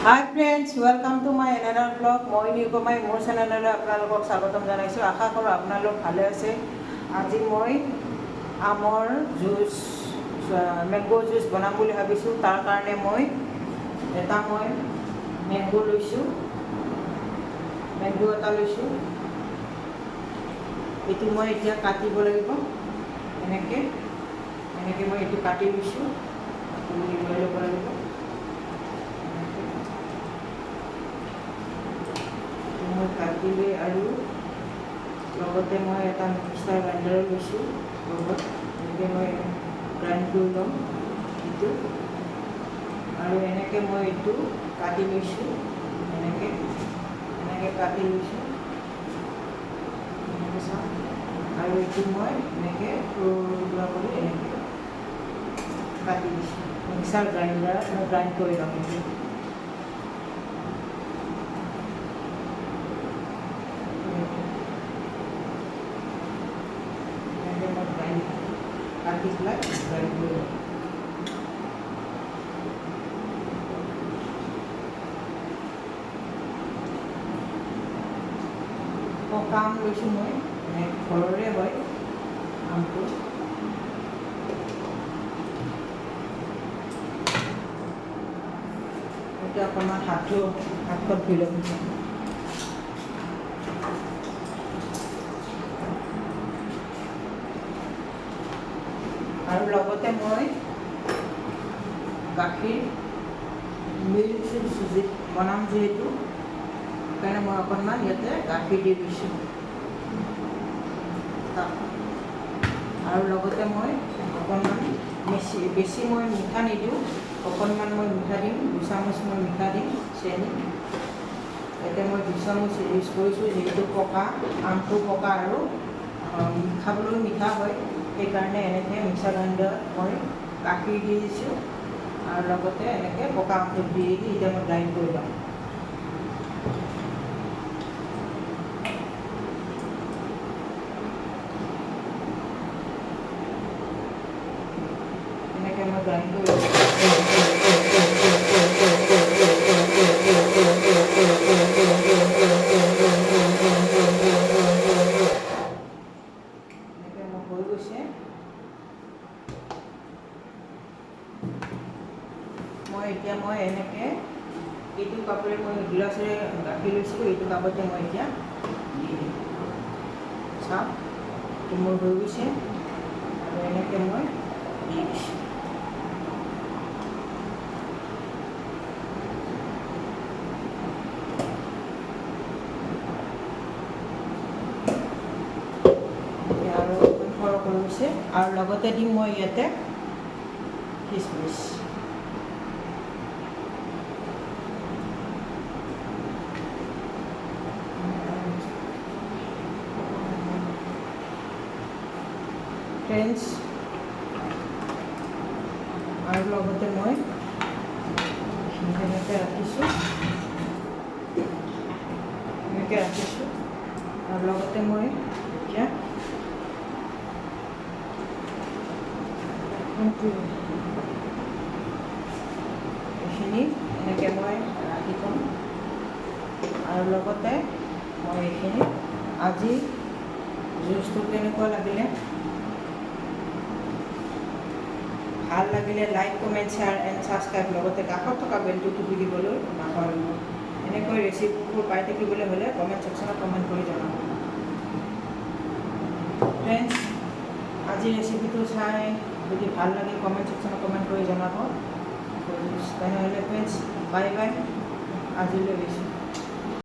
Hi friends, welcome to my another vlog. মই নিৰুপমাই মোৰ চেনেললৈ আপোনালোকক স্বাগতম জনাইছোঁ। আশা কৰোঁ আপোনালোক ভালে আছে। আজি মই আমৰ জুচ মেংগো জুচ বনাম বুলি ভাবিছোঁ। তাৰ কাৰণে মই মেংগো লৈছোঁ। মেংগো এটা লৈছোঁ। এইটো মই এতিয়া কাটিব লাগিব। এনেকৈ মই এইটো কাটি লৈছোঁ। লৈ ল'ব লাগিব। মই কাটিলে আৰু লগতে মই এটা মিক্সাৰ গ্ৰাইণ্ডাৰো লৈছোঁ লগত। এনেকৈ মই গ্ৰাইণ্ড কৰি ল'ম এইটো। আৰু এনেকৈ মই এইটো কাটি লৈছোঁ। এনেকৈ কাটি লৈছোঁ। এনেকৈ চাওঁ। আৰু এইটো মই এনেকৈ টুকুৰা কৰি এনেকৈ কাটি দিছোঁ। মিক্সাৰ গ্ৰাইণ্ডাৰত মই গ্ৰাইণ্ড কৰি ল'ম এইটো। কাটি পেলাই গ্ৰাইণ্ড কৰি ল'ম। পকা আম লৈছোঁ মই, ঘৰৰে হয় আমটো। এতিয়া অকণমান হাতখন ধুই ল'ম। আৰু লগতে মই গাখীৰ মিল্ক চুজি বনাম যিহেতু, সেইকাৰণে মই অকণমান ইয়াতে গাখীৰ দি দিছোঁ। আৰু লগতে মই অকণমান বেছি মই মিঠা নিদিওঁ, অকণমান মই মিঠা দিম। 2 চামুচ মই মিঠা দিম চেনি। ইয়াতে মই 2 চামুচ ইউজ কৰিছোঁ, যিহেতু পকা আমটো পকা আৰু খাবলৈও মিঠা হয়। সেইকাৰণে এনেকৈ মিক্সাৰ গ্ৰাইণ্ডাৰত মই গাখীৰ দি দিছোঁ। আৰু লগতে এনেকৈ পকা আমটো দি এতিয়া মই গ্ৰাইণ্ড কৰি ল'ম। এনেকৈ মই গ্ৰাইণ্ড কৰি ল'ম। হৈ গৈছে। মই এনেকৈ এইটো কাপোৰে মই গিলাচেৰে গাখীৰ লৈছোঁ, এইটো কাপতে মই এতিয়া দি দিম। চাওক, এইটো মোৰ হৈ গৈছে। আৰু এনেকৈ মই দি দিছোঁ। আৰু সৰহ হৈছে। আৰু লগতে দিম মই ইয়াতে খিচমিচ। ফ্ৰেণ্ডছ, আৰু লগতে মই এনেকৈ ৰাখিছোঁ। আৰু লগতে মই এতিয়া এইখিনি এনেকৈ মই ৰাখি থ'ম। আৰু লগতে মই এইখিনি আজি জুচটো কেনেকুৱা লাগিলে, ভাল লাগিলে like, comment, share and subscribe, লগতে কাষত থকা বেলটো টিপি দিবলৈ নাপাহৰিব। এনেকৈ ৰেচিপিবোৰ পাই থাকিবলৈ হ'লে কমেণ্ট ছেকশ্যনত কমেণ্ট কৰি জনাব। ফ্ৰেণ্ডছ, আজি ৰেচিপিটো চাই যদি ভাল লাগে কমেণ্ট ছেকশ্যনত কমেণ্ট কৰি জনাব। তেনেহ'লে ফ্ৰেণ্ডছ, বাই বাই, আজিলৈ গৈছোঁ।